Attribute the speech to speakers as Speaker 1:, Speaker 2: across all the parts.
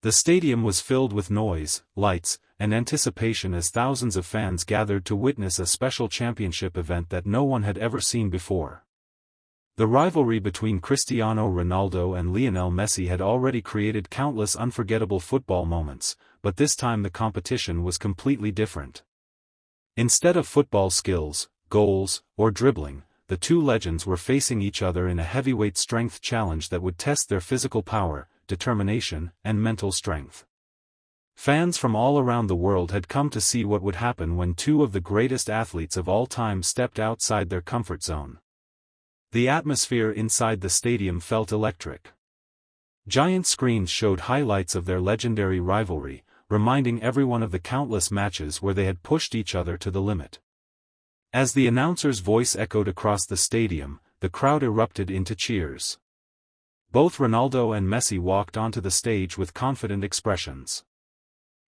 Speaker 1: The stadium was filled with noise, lights, and anticipation as thousands of fans gathered to witness a special championship event that no one had ever seen before. The rivalry between Cristiano Ronaldo and Lionel Messi had already created countless unforgettable football moments, but this time the competition was completely different. Instead of football skills, goals, or dribbling, the two legends were facing each other in a heavyweight strength challenge that would test their physical power, determination, and mental strength. Fans from all around the world had come to see what would happen when two of the greatest athletes of all time stepped outside their comfort zone. The atmosphere inside the stadium felt electric. Giant screens showed highlights of their legendary rivalry, reminding everyone of the countless matches where they had pushed each other to the limit. As the announcer's voice echoed across the stadium, the crowd erupted into cheers. Both Ronaldo and Messi walked onto the stage with confident expressions.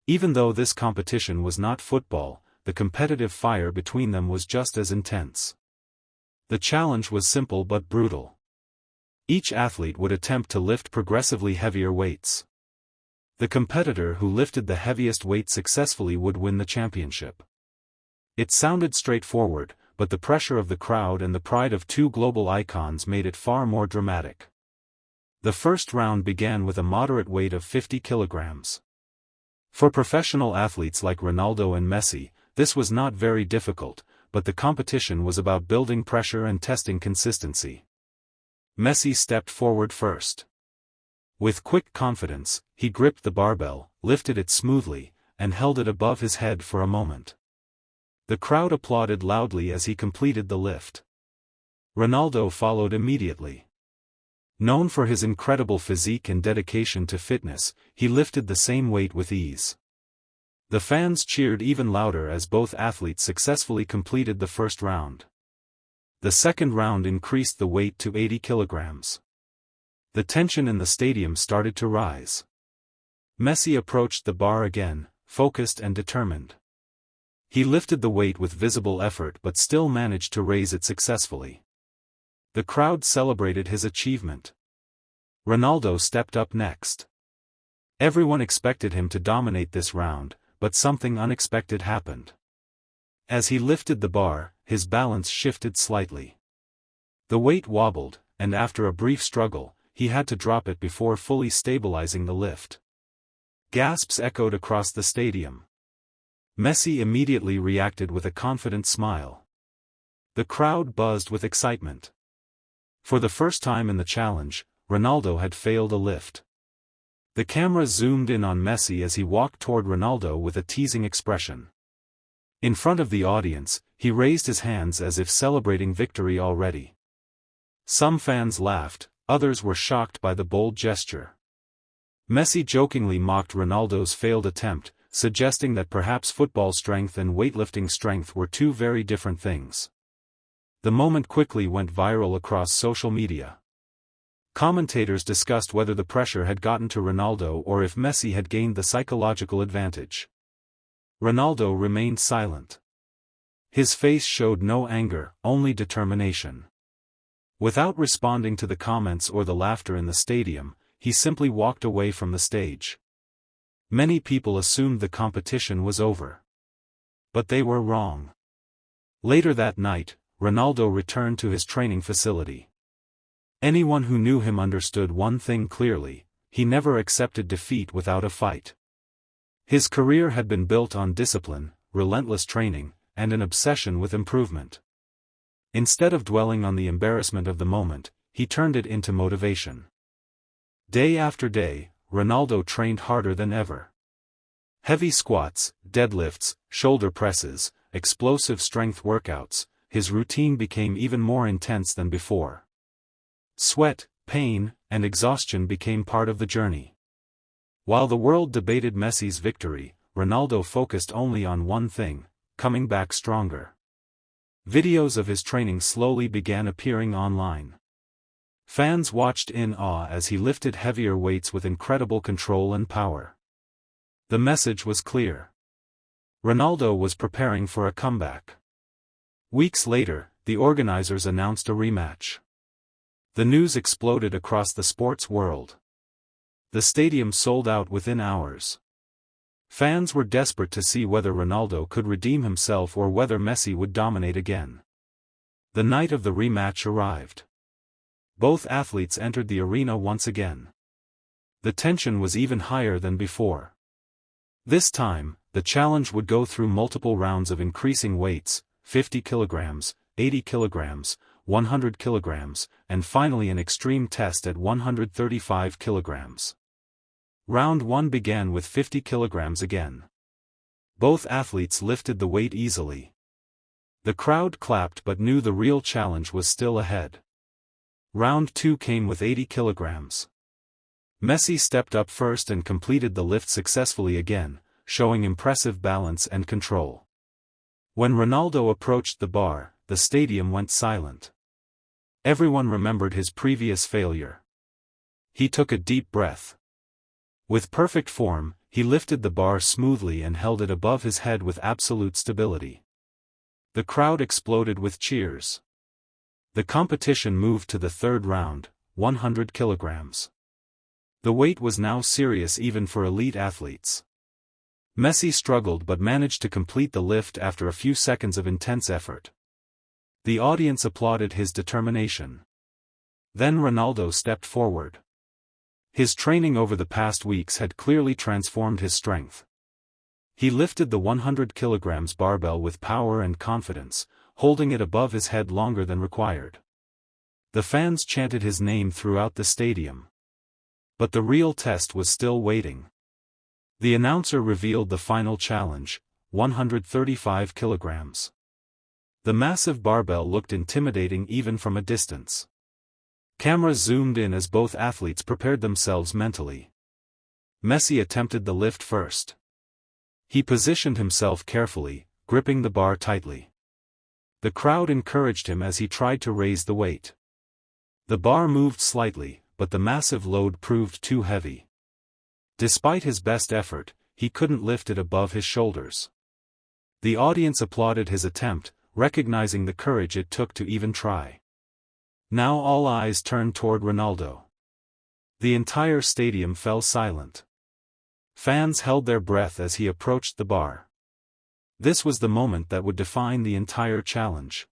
Speaker 1: Even though this competition was not football, the competitive fire between them was just as intense. The challenge was simple but brutal. Each athlete would attempt to lift progressively heavier weights. The competitor who lifted the heaviest weight successfully would win the championship. It sounded straightforward, but the pressure of the crowd and the pride of two global icons made it far more dramatic. The first round began with a moderate weight of 50 kilograms. For professional athletes like Ronaldo and Messi, this was not very difficult, but the competition was about building pressure and testing consistency. Messi stepped forward first. With quick confidence, he gripped the barbell, lifted it smoothly, and held it above his head for a moment. The crowd applauded loudly as he completed the lift. Ronaldo followed immediately. Known for his incredible physique and dedication to fitness, he lifted the same weight with ease. The fans cheered even louder as both athletes successfully completed the first round. The second round increased the weight to 80 kilograms. The tension in the stadium started to rise. Messi approached the bar again, focused and determined. He lifted the weight with visible effort but still managed to raise it successfully. The crowd celebrated his achievement. Ronaldo stepped up next. Everyone expected him to dominate this round, but something unexpected happened. As he lifted the bar, his balance shifted slightly. The weight wobbled, and after a brief struggle, he had to drop it before fully stabilizing the lift. Gasps echoed across the stadium. Messi immediately reacted with a confident smile. The crowd buzzed with excitement. For the first time in the challenge, Ronaldo had failed a lift. The camera zoomed in on Messi as he walked toward Ronaldo with a teasing expression. In front of the audience, he raised his hands as if celebrating victory already. Some fans laughed, others were shocked by the bold gesture. Messi jokingly mocked Ronaldo's failed attempt, suggesting that perhaps football strength and weightlifting strength were two very different things. The moment quickly went viral across social media. Commentators discussed whether the pressure had gotten to Ronaldo or if Messi had gained the psychological advantage. Ronaldo remained silent. His face showed no anger, only determination. Without responding to the comments or the laughter in the stadium, he simply walked away from the stage. Many people assumed the competition was over. But they were wrong. Later that night, Ronaldo returned to his training facility. Anyone who knew him understood one thing clearly: he never accepted defeat without a fight. His career had been built on discipline, relentless training, and an obsession with improvement. Instead of dwelling on the embarrassment of the moment, he turned it into motivation. Day after day, Ronaldo trained harder than ever. Heavy squats, deadlifts, shoulder presses, explosive strength workouts, his routine became even more intense than before. Sweat, pain, and exhaustion became part of the journey. While the world debated Messi's victory, Ronaldo focused only on one thing: coming back stronger. Videos of his training slowly began appearing online. Fans watched in awe as he lifted heavier weights with incredible control and power. The message was clear. Ronaldo was preparing for a comeback. Weeks later, the organizers announced a rematch. The news exploded across the sports world. The stadium sold out within hours. Fans were desperate to see whether Ronaldo could redeem himself or whether Messi would dominate again. The night of the rematch arrived. Both athletes entered the arena once again. The tension was even higher than before. This time, the challenge would go through multiple rounds of increasing weights, 50 kilograms, 80 kilograms, 100 kilograms, and finally an extreme test at 135 kilograms. Round 1 began with 50 kilograms again. Both athletes lifted the weight easily. The crowd clapped but knew the real challenge was still ahead. Round 2 came with 80 kilograms. Messi stepped up first and completed the lift successfully again, showing impressive balance and control. When Ronaldo approached the bar, the stadium went silent. Everyone remembered his previous failure. He took a deep breath. With perfect form, he lifted the bar smoothly and held it above his head with absolute stability. The crowd exploded with cheers. The competition moved to the third round, 100 kilograms. The weight was now serious even for elite athletes. Messi struggled but managed to complete the lift after a few seconds of intense effort. The audience applauded his determination. Then Ronaldo stepped forward. His training over the past weeks had clearly transformed his strength. He lifted the 100 kilograms barbell with power and confidence, holding it above his head longer than required. The fans chanted his name throughout the stadium. But the real test was still waiting. The announcer revealed the final challenge, 135 kilograms. The massive barbell looked intimidating even from a distance. Cameras zoomed in as both athletes prepared themselves mentally. Messi attempted the lift first. He positioned himself carefully, gripping the bar tightly. The crowd encouraged him as he tried to raise the weight. The bar moved slightly, but the massive load proved too heavy. Despite his best effort, he couldn't lift it above his shoulders. The audience applauded his attempt, recognizing the courage it took to even try. Now all eyes turned toward Ronaldo. The entire stadium fell silent. Fans held their breath as he approached the bar. This was the moment that would define the entire challenge.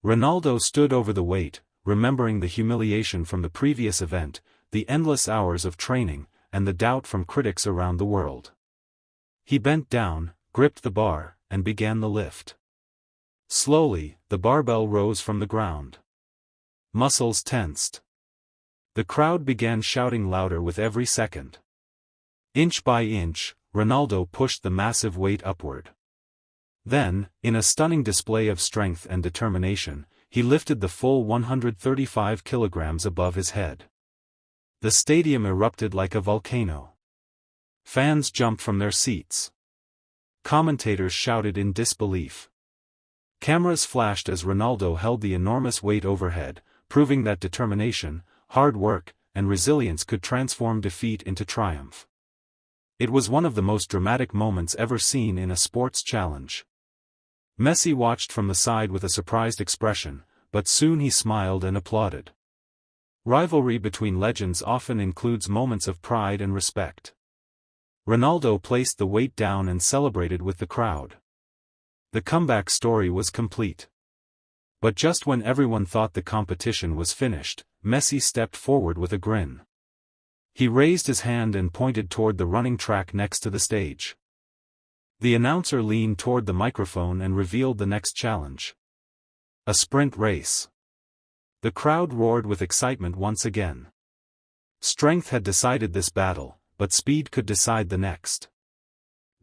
Speaker 1: Ronaldo stood over the weight, remembering the humiliation from the previous event, the endless hours of training, and the doubt from critics around the world. He bent down, gripped the bar, and began the lift. Slowly, the barbell rose from the ground. Muscles tensed. The crowd began shouting louder with every second. Inch by inch, Ronaldo pushed the massive weight upward. Then, in a stunning display of strength and determination, he lifted the full 135 kilograms above his head. The stadium erupted like a volcano. Fans jumped from their seats. Commentators shouted in disbelief. Cameras flashed as Ronaldo held the enormous weight overhead, proving that determination, hard work, and resilience could transform defeat into triumph. It was one of the most dramatic moments ever seen in a sports challenge. Messi watched from the side with a surprised expression, but soon he smiled and applauded. Rivalry between legends often includes moments of pride and respect. Ronaldo placed the weight down and celebrated with the crowd. The comeback story was complete. But just when everyone thought the competition was finished, Messi stepped forward with a grin. He raised his hand and pointed toward the running track next to the stage. The announcer leaned toward the microphone and revealed the next challenge. A sprint race. The crowd roared with excitement once again. Strength had decided this battle, but speed could decide the next.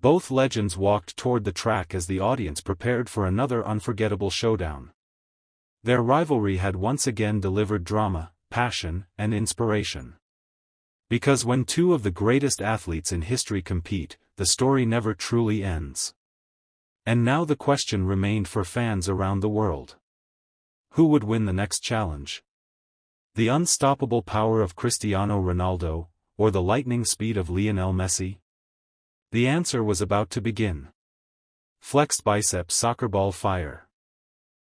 Speaker 1: Both legends walked toward the track as the audience prepared for another unforgettable showdown. Their rivalry had once again delivered drama, passion, and inspiration. Because when two of the greatest athletes in history compete, the story never truly ends. And now the question remained for fans around the world. Who would win the next challenge? The unstoppable power of Cristiano Ronaldo, or the lightning speed of Lionel Messi? The answer was about to begin. Flexed biceps soccer ball fire.